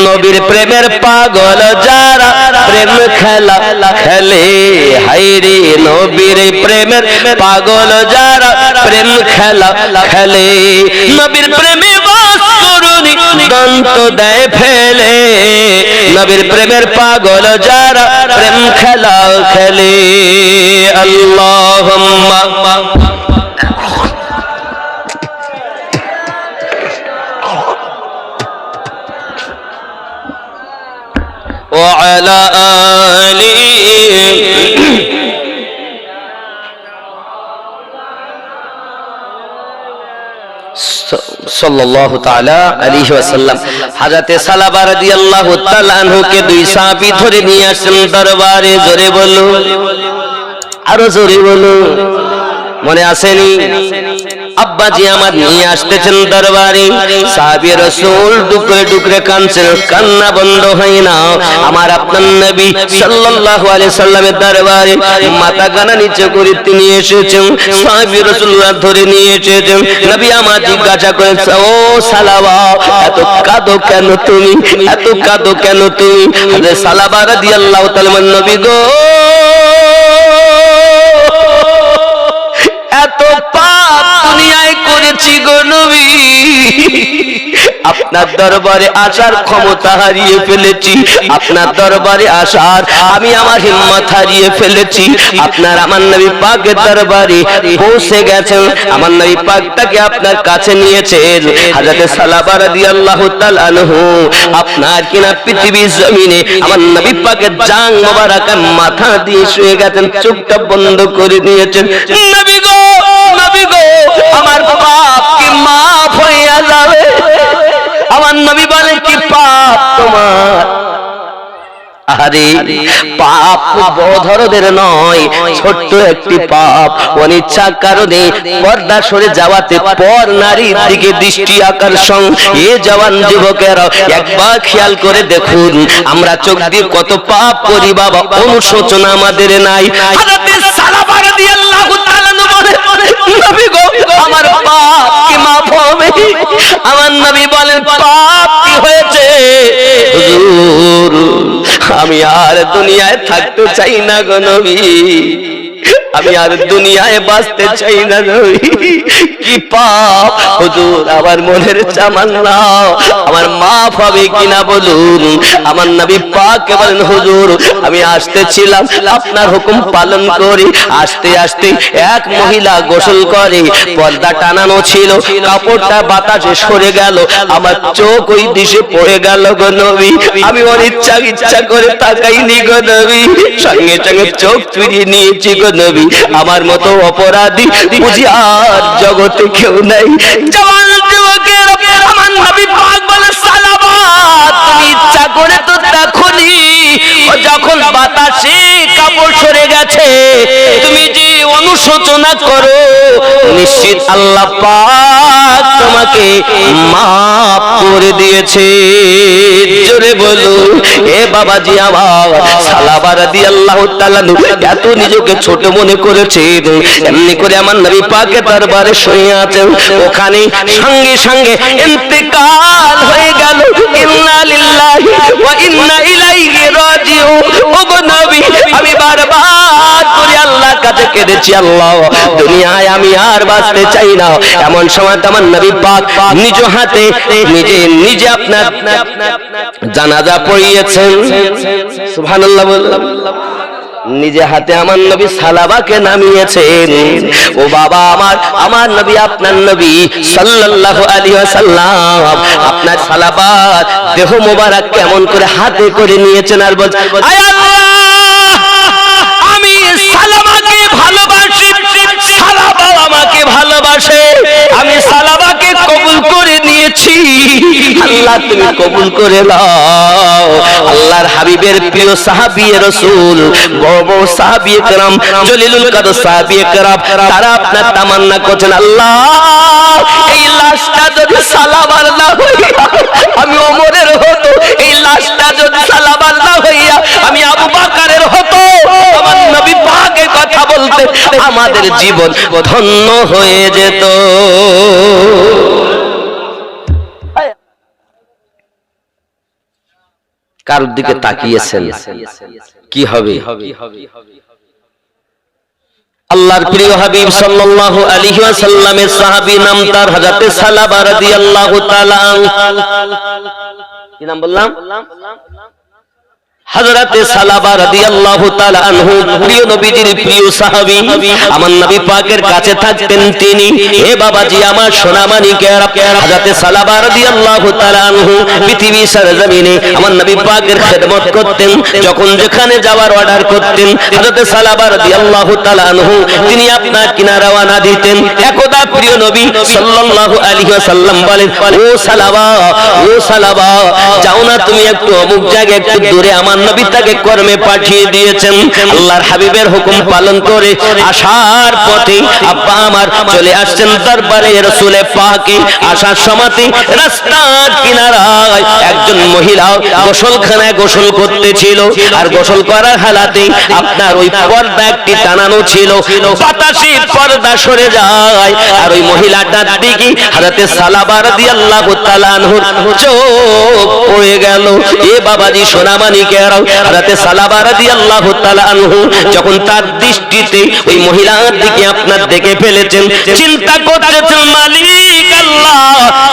নবীর প্রেমের পাগল যারা প্রেম খেলা খেলে, হায়রে নবীর প্রেমের পাগল যারা প্রেম খেলা খেলে, নবীর প্রেমে বাস করুনি দন্ত দেয় ফেলে, নবীর প্রেমের পাগল যারা প্রেম খেলা খেলে। আল্লাহুম্মা ওয়া আলা আলিহি সাল্লাল্লাহু তাআলা আলাইহি ওয়াসাল্লাম। হযরতে সালাবা রাদিয়াল্লাহু তাআলা আনহুকে দুই সাহাবী ধরে নিয়ে আসেন দরবারে। জোরে বলো, আরো জোরে বলো, মনে আসেনি? আব্বাজি আমার নিয়ে আসতেছেন দরবারে, সাহাবী রাসূল ডুকরে ডুকরে কাঁদছেন, কান্না বন্ধ হয় না। আমার আপনার নবী সাল্লাল্লাহু আলাইহি সাল্লামের দরবারে মাথা কানা নিচে করে তিনি এসেছেন, সাহাবী রাসূলুল্লাহ ধরে নিয়ে এসেছেন। নবী আমার জিজ্ঞাসা করেছেন, ও সালাবা এত কাঁদো কেন তুমি, এত কাঁদো কেন তুমি? হযরত সালাবা রাদিয়াল্লাহু তাআলা নবী গো এত পাপ দুনিয়ায় করেছি গো নবী, আপনার দরবারে আসার ক্ষমতা হারিয়ে ফেলেছি, আপনার দরবারে আসার আমি আমার হিম্মত হারিয়ে ফেলেছি। আপনার আমার নবী পাকের দরবারে পৌঁছে গেছেন, আমার নবী পাকটাকে আপনার কাছে নিয়েছেন। হযরত সালাবা রাদিয়াল্লাহু তাআলা আনহু আপনার কিনা পৃথিবীর জমিনে আমার নবী পাকের জান মোবারকের মাথা দিয়ে শুয়ে গেছেন, চোখটা বন্ধ করে দিয়েছেন। নবী গো, নবী গো আমার পাপ কি মাফ হইয়া যাবে? আমার নবী বলেন কি পাপ তোমার? আরে পাপ বড় ধরনের নয়, ছোট্ট একটি পাপ। অনিচ্ছার কারণে পর্দা সরে যাওয়াতে পর নারীর দিকে দৃষ্টি আকর্ষণ। এ জওয়ান যুবকেরা একবার খেয়াল করে দেখুন, আমরা চোখ দিয়ে কত পাপ করি বাবা, অনুশোচনা আমাদের নাই। হযরত সালাবা রাদিয়াল্লাহু তাআলা বলেন, নবী গো আমার পাপ কি মাফ হবে? আমার নবী বলেন পাপ কি হয়েছে? হুজুর আমি আর দুনিয়ায় থাকতে চাই না গো নবী, আমি আর দুনিয়ায় বাঁচতে চাই না নবী। কি পাপ হুজুর আমার মনের তামান্না, আমার মাফ হবে কিনা বলুন? আমার নবী পাক বলেন, হুজুর আমি আসতেছিলাম আপনার হুকুম পালন করে, আসতে আসতে এক মহিলা গোসল করে, পর্দা টানানো ছিল, কাপড়টা বাতাসে সরে গেল, আমার চোখ ওই দিশে পড়ে গেল গো নবী। আমি অনিচ্ছা ইচ্ছা করে তাকাইনি গো নবী, সঙ্গে সঙ্গে চোখ ফিরিয়ে নিয়েছি গো নবী। আমার মতো অপরাধী বুঝি আর জগতে কেউ নাই। জওয়ান যুবকের আমার নবী পাক বলে, সালাবা তুমি ইচ্ছা করে তো দেখোনি, যখন বাতাসে কাপড় সরে গেছে তুমি যে অনুশোচনা করো, নিশ্চিত আল্লাহ পাক তোমাকে মাফ করে দিয়েছে। জোরে বলো এ বাবাজি আমার। সালাবা রাদিয়াল্লাহু তাআলা এত নিজেকে ছোট মনে করেছেন, এমনি করে আমার নবী পাকের দরবারে শুয়ে আছেন, ওখানে সঙ্গে সঙ্গে ইন্তেকাল হয়ে গেল। ইন্না লিল্লাহি ওয়া ইন্না ইলাইহি রাজিউন। ওগো নবী আমি বারবার করে আল্লাহর কাছে কেঁদেছি, আল্লাহ দুনিয়ায় আমি আর বাঁচতে চাই না। এমন সময় আমার নবী পাক নিজ হাতে নিজে আপনার জানাজা পড়িয়েছেন। সুবহানাল্লাহ বললাম, নিজে হাতে আমার নবী সালাবাকে নামিয়েছেন। ও বাবা আমার নবী আপনার নবী সাল্লাল্লাহু আলাইহি ওয়াসাল্লাম আপনার সালাবার দেহ মোবারক কেমন করে হাতে করে নিয়েছেন আর বলছেন, আয় আল্লাহ আমি সালাবাকে ভালোবাসি, সালাবা আমাকে ভালোবাসে, আমি সালাবাকে কবুল করে নিয়েছি, আল্লাহ তুমি কবুল করে নাও। আল্লাহর হাবিবের প্রিয় সাহাবী রাসূল, বড় বড় সাহাবী کرام, জলিলুল কদর সাহাবী کرام, তারা আপনার তামান্না করছেন, আল্লাহ এই লাশটা যদি সালাবার না হইয়া আমি ওমরের হতো, এই লাশটা যদি সালাবার না হইয়া আমি আবু বকরের হতো, আমার নবী পাকের কথা বলতে আমাদের জীবন ধন্য হয়ে যেত। কার দিকে তাকিয়েছেন? কি হবে? আল্লাহর প্রিয় হাবিব সাল্লাল্লাহু আলাইহি ওয়াসাল্লামের সাহাবী নাম তার হযরত সালাবা রাদিয়াল্লাহু তাআলা। কি নাম বললাম? হযরত সালাবা রাদিয়াল্লাহু তাআলা আনহু প্রিয় নবীজির প্রিয় সাহাবী। আমার নবী পাকের কাছে থাকতেন তিনি। হে বাবাজি আমার সোনা মানিকেরা, হযরত সালাবা রাদিয়াল্লাহু তাআলা আনহু পৃথিবীর সরজমিনে আমার নবী পাকের খেদমত করতেন। যখন যেখানে যাওয়ার অর্ডার করতেন হযরত সালাবা রাদিয়াল্লাহু তাআলা আনহু তিনি আপনার কিনা রওনা দিতেন। একদা প্রিয় নবী সাল্লাল্লাহু আলাইহি ওয়াসাল্লাম বলেন, ও সালাবা, ও সালাবা, যাও না তুমি একটু অমুক জায়গায় একটু দূরে। আমার নবী তাকে কর্মে পাঠিয়ে দিয়েছেন। আল্লাহর হাবিবের হুকুম পালন করে আসার পথে আব্বা আমার চলে আসছেন দরবারে রাসূলে পাকে। আসার সময়তে রাস্তার কিনারায় একজন মহিলা গোসলখানায় গোসল করতেছিল। আর গোসল করার হালাতে আপনার ওই পর্দা একটি টানানো ছিল, বাতাসে পর্দা সরে যায়। আর ওই মহিলাটার দিকে হযরত সালাবা রাদিয়াল্লাহু তাআলা আনহুর চোখ পড়ে গেল। এ বাবাজি সোনা মানিকেরা, হযরত সালাবা রাদিয়াল্লাহু তাআলা আনহু যখন তার দৃষ্টিতে ওই মহিলার দিকে আপনার দেখে ফেলেছেন, চিন্তা করতেছেন মালিক আল্লাহ,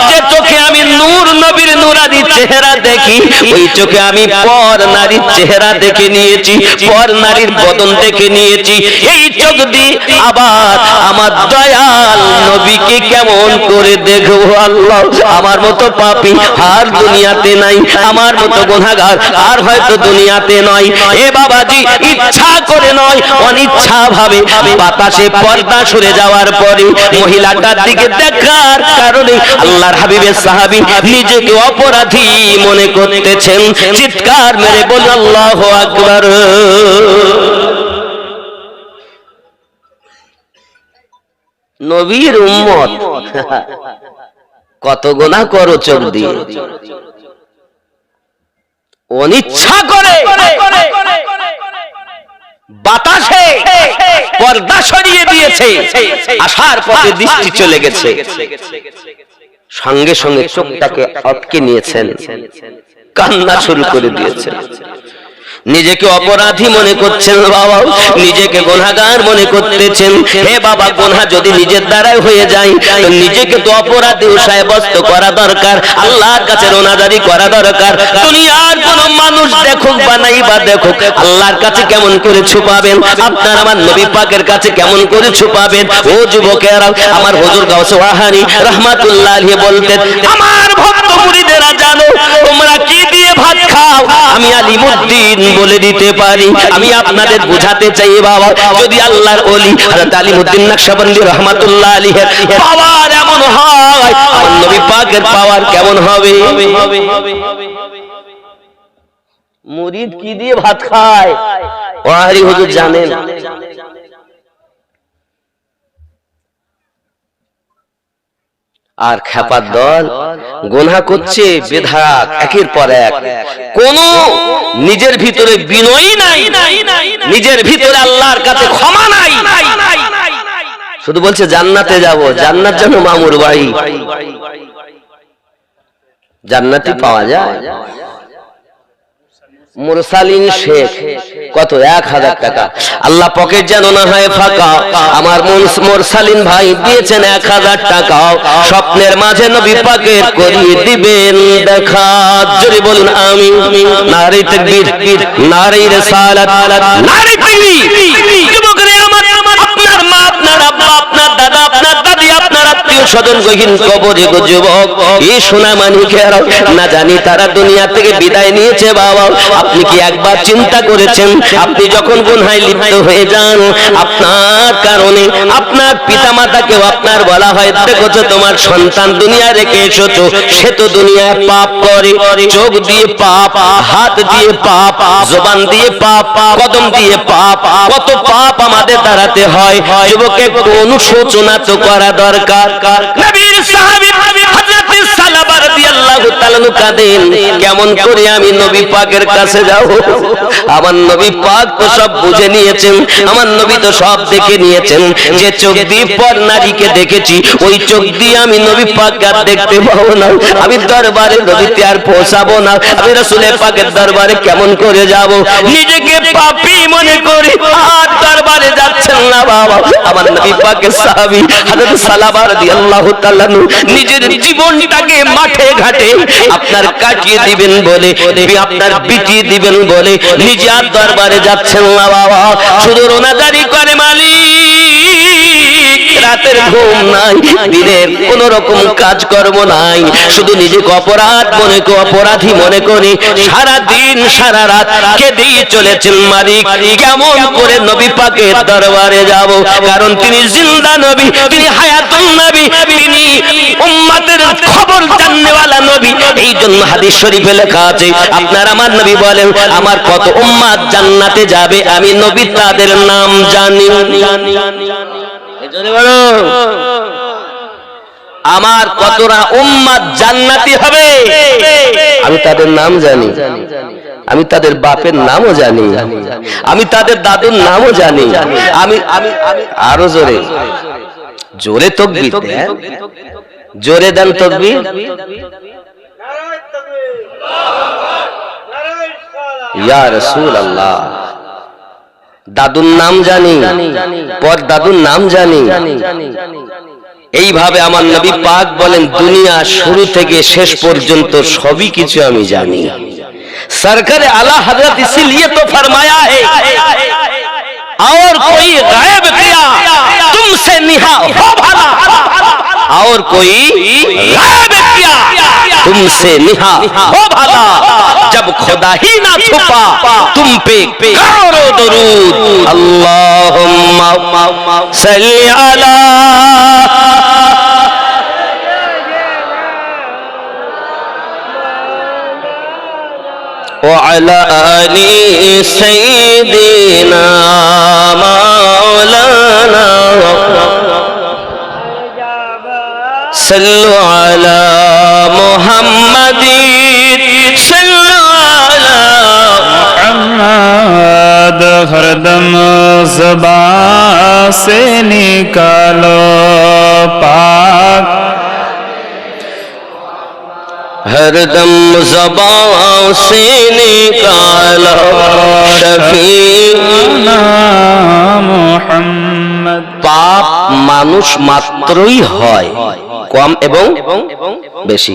যে চোখে আমি নূর নবীর নুরানি চেহারা দেখি, ওই চোখে আমি পর নারীর চেহারা দেখে নিয়েছি, পর নারীর বদন দেখে নিয়েছি। এই চোখ দিয়ে আবার আমার দয়াল নবীকে কেমন করে দেখবো আল্লাহ? আমার মতো পাপী আর দুনিয়াতে নাই, আমার মতো গুনাহগার আর হয়তো দুনিয়াতে নয়। এ বাবাজি ইচ্ছা করে নয়, অনিচ্ছা ভাবে বাতাসে পর্দা সরে যাওয়ার পরে মহিলাটার দিকে দেখার কারণে আল্লাহর হাবিবের সাহাবী নিজেকে অপরাধী মনে করতেছেন। চিৎকার মেরে বল আল্লাহু আকবার। নবীর উম্মত কত গুনাহ করো চোখ দিয়ে, অনিচ্ছা করে বাতাসে পর্দা সরিয়ে দিয়েছে। আসার পথে দৃষ্টি চলে গেছে, সঙ্গে সঙ্গে চোখটাকে আটকে নিয়েছেন, কান্না শুরু করে দিয়েছেন। নিজেকে অপরাধী মনে করছেন বাবা, নিজেকে গুনাহগার মনে করতেছেন। হে বাবা, গুনাহ যদি নিজের দ্বারাই হয়ে যায় তো নিজেকে তো অপরাধী সাব্যস্ত করা দরকার, আল্লাহর কাছে রোনাজারি করা দরকার। দুনিয়ার কোন মানুষ দেখুক বা নাই বা দেখুক, আল্লাহর কাছে কেমন করে ছুপাবেন? আপনার আমার নবী পাকের কাছে কেমন করে ছুপাবেন? ও যুবকেরা, আমার হুজুর গাউস ওয়াহানি রাহমাতুল্লাহ আলাইহি বলতেন, আমার ভক্ত মুরিদেরা জানো তোমরা কি দিয়ে ভাত খাও? আমি আলিমুদ্দিন বলে দিতে পারি। আমি আপনাদের বোঝাতে চাই বাবা, যদি আল্লাহর ওলি হযরত আলিমুদ্দিন নকশবন্দি রাহমাতুল্লাহ আলাইহি পাওয়ার এমন হয়, আমার নবী পাকের পাওয়ার কেমন হবে? মুরিদ কি দিয়ে ভাত খায় ওয়াহারি হুজুর জানেন। আর খেপার দল গুনাহ করছে বেধাক একের পর এক, কোন নিজের ভিতরে বিনয়ই নাই, নিজের ভিতরে আল্লাহর কাছে ক্ষমা নাই। শুধু বলছে জান্নাতে যাব, জান্নাত যেন মামুর বাড়ি, জান্নাতি পাওয়া যায়। মুরসালিন শেখ কত 1000 টাকা, আল্লাহ পকেট যেন না হয় ফাঁকা। আমার মুরসালিন ভাই দিয়েছেন 1000 টাকা, স্বপ্নের মাঝে নবী পাকের করিয়ে দিবেন দেখা। জোরে বলুন আমিন। নারে তাকবীর, নারে রিসালাত, নারে তাকবীর। যুবকরা আমার, আপনার মা, আপনার আব্বা, আপনার দাদা, আপনার দাদি, আপনার আত্মীয় স্বজন গহীন কবরে গো যুবক, এই সোনা মানিকেরা না জানি তারা দুনিয়া থেকে বিদায় নিয়েছে বাবা। আপনি কি একবার চিন্তা করেছেন, আপনি যখন গুনাহে লিপ্ত হয়ে যান, আপনার কারণে আপনার পিতামাতাকেও আপনার বলা হয়, দেখো তোমার সন্তান দুনিয়া রেখে এসেছো, সে তো দুনিয়ায় পাপ করে, চোখ দিয়ে পাপ, হাত দিয়ে পাপ, জবান দিয়ে পাপ, কদম দিয়ে পাপ, কত পাপ আমাদের দাঁড়াতে হয়। যুবকে একটু অনুশোচনা তো করা দরকার। নবীর সাহাবী হযরত সালাবা রাদিয়াল্লাহু রাদিয়াল্লাহু তাআলা কাঁদেন, কেমন করে আমি নবী পাকের কাছে যাব? আমার নবী পাক তো সব বুঝে নিয়েছেন, আমার নবী তো সব দেখে নিয়েছেন। যে চোখ দিয়ে পর নারীকে দেখেছি, ওই চোখ দিয়ে আমি নবী পাক আর দেখতে পাবো না। আমি দরবারে নবীতে আর পৌঁছাবো না। আমি রাসূলের পাকের দরবারে কেমন করে যাব? নিজেকে পাপী মনে করি আর দরবারে যাচ্ছেন না বাবা। আমার নবী পাকের সাহাবী হযরত সালামা রাদিয়াল্লাহু তাআলা নিজের জীবনটাকে মাঠে ঘাটে আপনার কাটিয়ে দিবেন বলে, আপনার বিটিয়ে দিবেন বলে নিজে আর দরবারে যাচ্ছেন না বাবা। শুধু রোনাজারি করে মালিক, রাতের ঘুম নাই, দিনের কোন রকম কাজকর্ম নাই, শুধু নিজেকে অপরাধী মনে করে সারা দিন সারা রাত কেঁদেই চলেছেন। মালিক, কেমন করে নবী পাকের দরবারে যাব? কারণ তিনি জিন্দা নবী, তিনি হায়াতুন নবী, তিনি উম্মতের খবর জাননেওয়ালা নবী। এই জন্য হাদিস শরীফে লেখা আছে, আপনার আমার নবী বলেন, আমার কত উম্মত জান্নাতে যাবে আমি নবী তাদের নাম জানি। আমার কতরা উম্মত জান্নাতি হবে আমি তাদের নাম জানি, আমি তাদের বাপের নামও জানি, আমি তাদের দাদুর নামও জানি। আমি আরো জোরে জোরে তাকবীর দেন, জোরে দেন তাকবীর। ইয়া রাসূলুল্লাহ, দাদুর নাম জানি, পর দাদুর নাম জানি। এইভাবে আমার নবী পাক বলেন, দুনিয়া শুরু থেকে শেষ পর্যন্ত সবই কিছু আমি জানি। सरकार आला हजरत इसीलिए तो फरमाया है, और कोई गायब किया तुमसे निहा हो भला, और कोई गायब किया तुमसे निहा हो भला, जब खुदा ही ना छुपा तुम पे करो दरूद, अल्लाहुम्मा सल्ली अला وعلى آل سيدنا مولانا صلوا على محمد صلوا على محمد, हरदम ज़बान से निकालो पाक, हरदम ज़बान से निकालो शफीना मुहम्मद। पाप মানুষ মাত্রই হয়, কম এবং বেশি,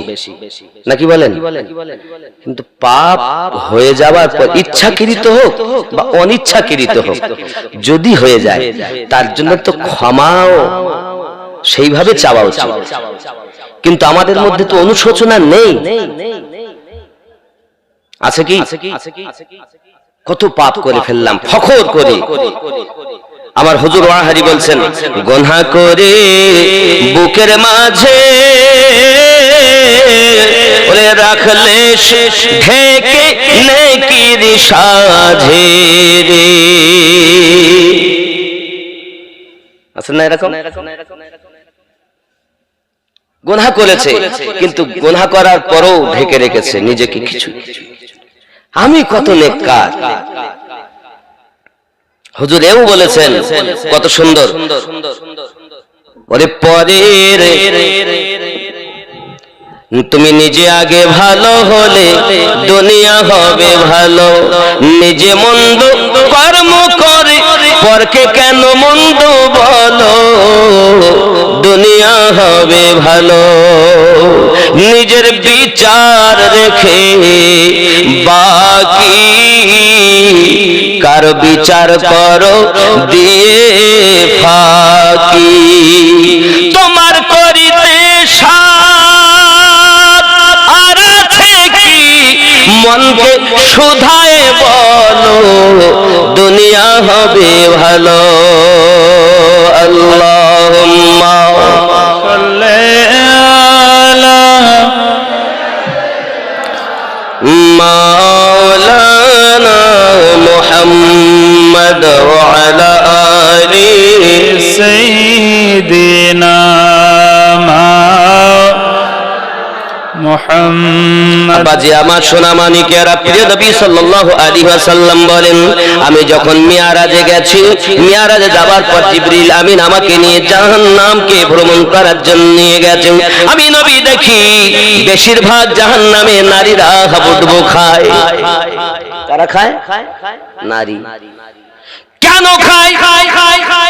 নাকি বলেন? কিন্তু পাপ হয়ে যাওয়ার পর ইচ্ছাকৃত হোক বা অনিচ্ছাকৃত হোক, যদি হয়ে যায় তার জন্য তো ক্ষমাও সেইভাবে চাওয়া উচিত। কিন্তু আমাদের মধ্যে তো অনুশোচনা নেই, আছে কি? কত পাপ করে ফেললাম ফখর করে। আমার হুজুর ওয়াহারি বলছেন, গুনাহ করে বুকের মাঝে ওরে রাখলে ঢেকে নেকির সাজে রে। আছে না এরকম? গুনাহ করেছে কিন্তু গুনাহ করার পরও ঢেকে রেখেছে নিজেকে, কিছু আমি কত নেককার। হুজুর এও বলেছেন কত সুন্দর, ওরে পরের তুমি নিজে আগে ভালো হলে দুনিয়া হবে ভালো, নিজে মন্দ কর্ম করে পরকে কেন মন্দ বলো, দুনিয়া হবে ভালো। নিজের বিচার রেখে বাকি কার বিচার করো দিয়ে ফাঁকি, তোমার করিতে আর আছে কি মনকে শুধায় বলো, দুনিয়া হবে ভালো। আল্লাহুম্মা সাল্লি আলা মাওলানা মুহাম্মদ ওয়া আলা আলি सैयदना محمد বাজি আমার সোনা মানিকেরা, প্রিয় নবী সাল্লাল্লাহু আলাইহি ওয়াসাল্লাম বলেন, আমি যখন মিয়ারাজে গেছি, মিয়ারাজে যাবার পর জিবরিল আমিন আমাকে নিয়ে জাহান্নামকে ভ্রমণ করার জন্য নিয়ে গেছেন। আমি নবী দেখি বেশিরভাগ জাহান্নামে নারীরা হাবুডুবু খায়। কারা খায়? নারী। কেন খায়?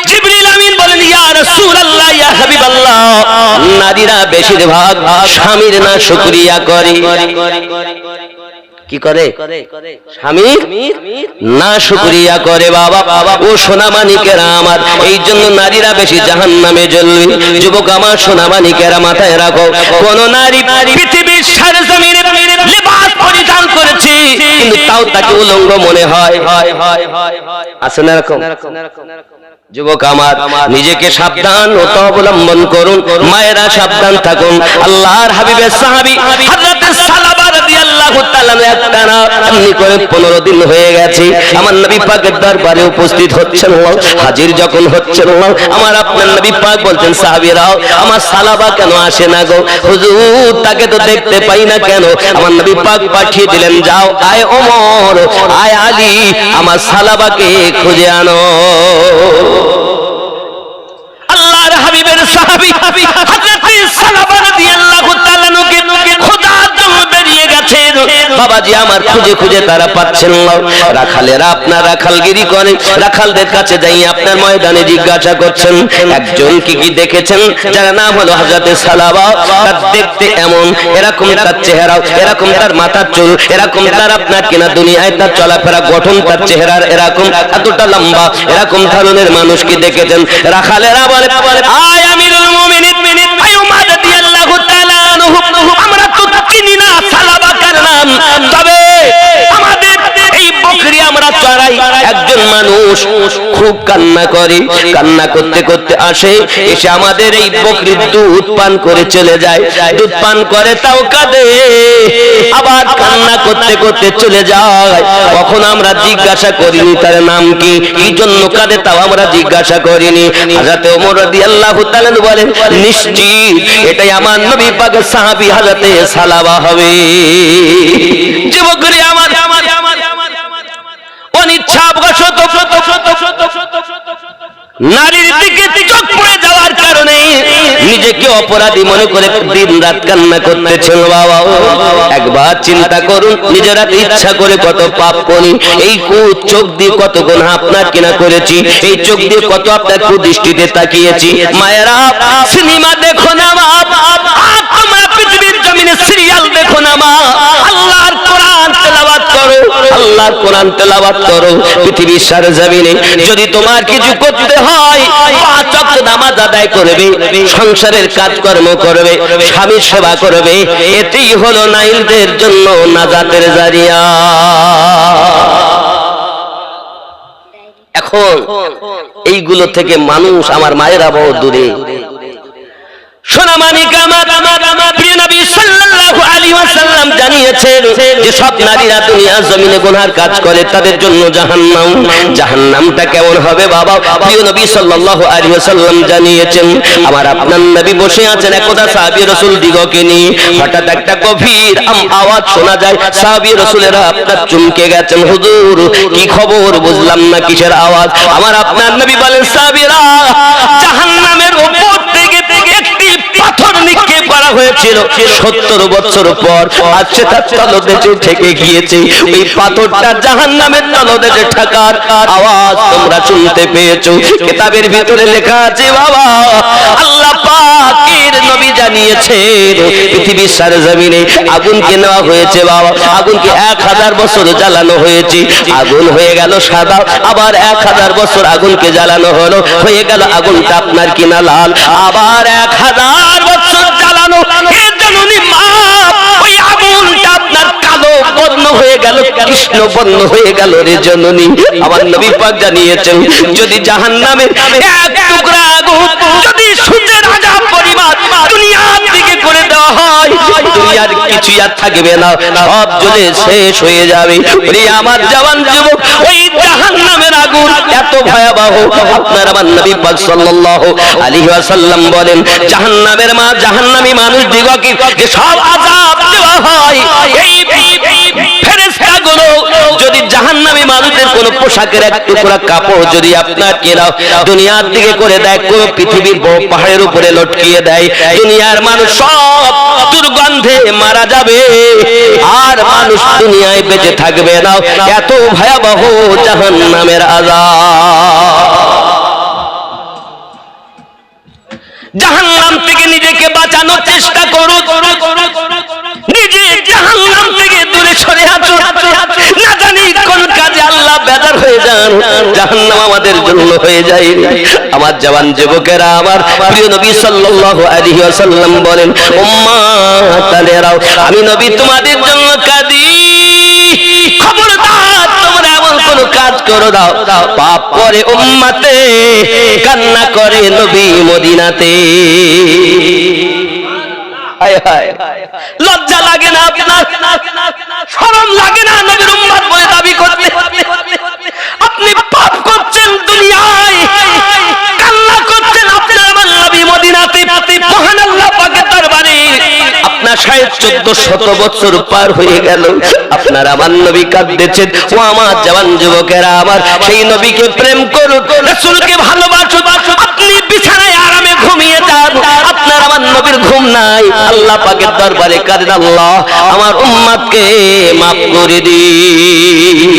জিবরিল আমিন বলেন, ইয়া রাসূলুল্লাহ, ইয়া হাবিবাল্লাহ, নারীরা বেশিরভাগ স্বামীর না শুকরিয়া করে। কি করে? স্বামীর না শুকরিয়া করে। বাবা ও সোনা মানিকেরা আমার, এই জন্য নারীরা বেশি জাহান্নামে জ্বলবে। যুবক আমার, সোনা মানিকেরা মাথায় রাখো, কোন নারী পৃথিবীর সরজমিনে লিবাস পরিধান করেছে কিন্তু তাও তাকে উলঙ্গ মনে হয়। আছে না এরকম? যুবক আমার, নিজেকে সাবধান ও অবলম্বন করুন। মায়েরা সাবধান থাকুন। আল্লাহর হাবিবের সাহাবী হযরত সালাবা রাদিয়াল্লাহু তাআলা একটানা এমনি করে 15 দিন হয়ে গেছে আমার নবী পাকের দরবারে উপস্থিত হচ্ছেন। হাজির যখন হচ্ছেন, আমার আপনার নবী পাক বলছেন, সাহাবীরা আমার সালাবা কেন আসে না গো হুজুর, তাকে তো দেখতে পাই না কেন? আমার নবী পাক পাঠিয়ে দিলেন, যাও আয় ওমর, আয় আলী, আমার সালাবাকে খুঁজে আনো। আল্লাহর হাবিবের সাহাবী হযরত সালাবা রাদিয়াল্লাহু তাআলা খোঁজার জন্য বেরিয়ে গেছেন। বাবাজি আমার, খুঁজে খুঁজে তারা পাচ্ছেন না। রাখালেরা আপনার রাখালগিরি করে, রাখালদের কাছে যাই আপনার ময়দানে জিজ্ঞাসা করছেন, একজন কি দেখেছেন যার নাম হলো হযরত সালাবা, তার দেখতে এমন, এরকম তার চেহারা, এরকম তার মাথার চুল, এরকম তার আপনার কিনা দুনিয়ায় তার চলাফেরা গঠন, তার চেহারার এরকম, এতটা লম্বা, এরকম ধরনের মানুষ কি দেখেছেন? রাখালেরা বলে, আয় আমিরুল মুমিনিন, আয় উমর রাদিয়াল্লাহু তাআলা আনহু, আমরা তো চিনি না সালাবা কার নাম, তবে আমাদের এই বকরি আমরা চড়াই। একজন মানুষ খুব কান্না করে, কান্না করতে করতে আসে, এসে আমাদের এই বকরির দুধ পান করে চলে যায়। দুধ পান করে তাও কাঁদে, আবার কান্না করতে করতে চলে যায়। কখন আমরা জিজ্ঞাসা করিনি তার নাম কি, কি জন্য কাঁদে, তাও আমরা জিজ্ঞাসা করিনি। হযরত ওমর রাদিয়াল্লাহু তাআলা বলেন, নিশ্চিত এটাই আমার নবী পাকের সাহাবী হযরত সালাবা হবে। যুবকরা আমার, অনিচ্ছাবশত নারীর দিকে চোখ পড়ে যাওয়ার কারণে নিজেকে অপরাধী মনে করে দিন রাত কান্না করতেছেন। বাবা একবার চিন্তা করুন, নিজেরা ইচ্ছা করে কত পাপ করি, এই চোখ দিয়ে কত গুনাহ আপনার কিনা করেছি, এই চোখ দিয়ে কত আপনার কুদৃষ্টিতে তাকিয়েছি। মায়েরা, সিনেমা দেখো না মা, তোমরা পৃথিবীর জমিনে সিরিয়াল দেখো না মা, আল্লাহর কোরআন তেলাওয়াত করো, আল্লাহর কোরআন তেলাওয়াত করো। পৃথিবীর সরজমিনে যদি তোমার কিছু করতে হয়, 5 ওয়াক্ত নামাজ আদায় করবে, সংসারের কাজকর্ম করবে, স্বামীর সেবা করবে, এটাই হলো নারীদের জন্য নাজাতের জারিয়া। এখন এইগুলো থেকে মানুষ, আমার মায়েরা বহু দূরে। সোনা মানিক আমার, প্রিয় নবী সাল্লাল্লাহু আলাইহি ওয়াসাল্লাম জানিয়েছেন যে সব নারীরা দুনিয়ার জমিনে গুনার কাজ করে, তাদের জন্য জাহান্নাম। জাহান্নামটা কেমন হবে বাবা? প্রিয় নবী সাল্লাল্লাহু আলাইহি ওয়াসাল্লাম জানিয়েছেন, আমার আপনার নবী বসে আছেন একদা সাহাবী রাসূল দিগকে নিয়ে, হঠাৎ একটা গভীর আওয়াজ শোনা যায়। সাহাবী রাসূলেরা আপনার চমকে গেছেন, হুজুর কি খবর, বুঝলাম না কিসের আওয়াজ। আমার আপনার নবী বলেন, সাহাবীরা, জাহান্নামের উপর থেকে একটি পাথর নিক্ষেপ করা হয়েছিল 70 বছর পর, আজ সেটা তলদেশে ঠেকে গিয়েছে। এই পাথরটা জাহান্নামের তলদেশে ঠেকার আওয়াজ তোমরা শুনতে পেয়েছো। কিতাবের ভিতরে লেখা আছে বাবা, আল্লাহ পাকের নবী জানিয়েছেন পৃথিবীর সরজমিনে আগুনকে নেওয়া হয়েছে বাবা, আগুনকে 1000 বছর জ্বালানো হয়েছে, আগুন হয়ে গেল সাদা, আবার 1000 বছর আগুনকে জ্বালানো হলো, হয়ে গেল আগুনটা আপনার কিনা লাল, আবার 1000 বছর জ্বালানো, এর জননী মা, ওই আগুনটা আপনার কালো বর্ণ হয়ে গেল, কৃষ্ণ বর্ণ হয়ে গেল রে জননী। আমার নবী পাক জানিয়েছেন, যদি জাহান্নামের এক টুকরা আগুন যদি সূর্যের আজাব পরিমাণ দুনিয়ার দিকে করে দেওয়া হয়, দুনিয়ার কিছু আর থাকবে না, সব জ্বলে শেষ হয়ে যাবে। ওরে আমার জওয়ান যুবক, ওই জাহান্নামের আগুন এত ভয়াবহ। আপনার আমার নবী পাক সাল্লাল্লাহু আলাইহি ওয়াসাল্লাম বলেন, জাহান্নামের মা জাহান্নামী মানুষ দিগকে যে সব আযাব হয় এই ফেরেশতাগুলো যদি জাহান্নামী মানুষের কোন পোশাকের এক টুকরা কাপড় যদি আপনাকে দুনিয়ার দিকে করে দেয়, কোন পৃথিবীর বড় পাহাড়ের উপরে লটকিয়ে দেয়, দুনিয়ার মানুষ সব দুর্গন্ধে মারা যাবে আর মানুষ দুনিয়ায় বেঁচে থাকবে না। এত ভয়াবহ জাহান্নামের আযাব। জাহান্নাম থেকে নিজেকে বাঁচানোর চেষ্টা করো, নিজে জাহান্নাম থেকে দূরে সরে আসো। না জানি কোন কাজে আল্লাহ বেজার হয়ে যান, জাহান্নাম আমাদের জন্য হয়ে যায়। আমার জওয়ান যুবকেরা, আমার প্রিয় নবী সাল্লাল্লাহু আলাইহি ওয়াসাল্লাম বলেন, উম্মাতালেরাও আমি নবী তোমাদের জন্য কাঁদি, খবরদার তোমরা এমন কোন কাজ করো দাও পাপ করে উম্মতে কান্না করে নবী মদিনাতে। লজ্জা লাগে না আপনার, শরম লাগে না নবীর উম্মত বলে দাবি করতে? আপনি পাপ করছেন দুনিয়ায়, কান্না করছেন আপনার আমার নবী মদিনাতে। মহান আল্লাহ পাকের দরবারে আপনার 1400 বছর পার হয়ে গেল, আপনার আমার নবী কাঁদতেছেন। ও আমার জওয়ান যুবকেরা, আমার সেই নবীকে প্রেম করুন, রাসূলকে ভালোবাসুন। আপনি বিছানায় আরামে ঘুমিয়ে যান, আপনার আমার নবীর ঘুম নাই। আল্লাহ পাকের দরবারে কাঁদেন, আল্লাহ আমার উম্মতকে মাফ করে দিন।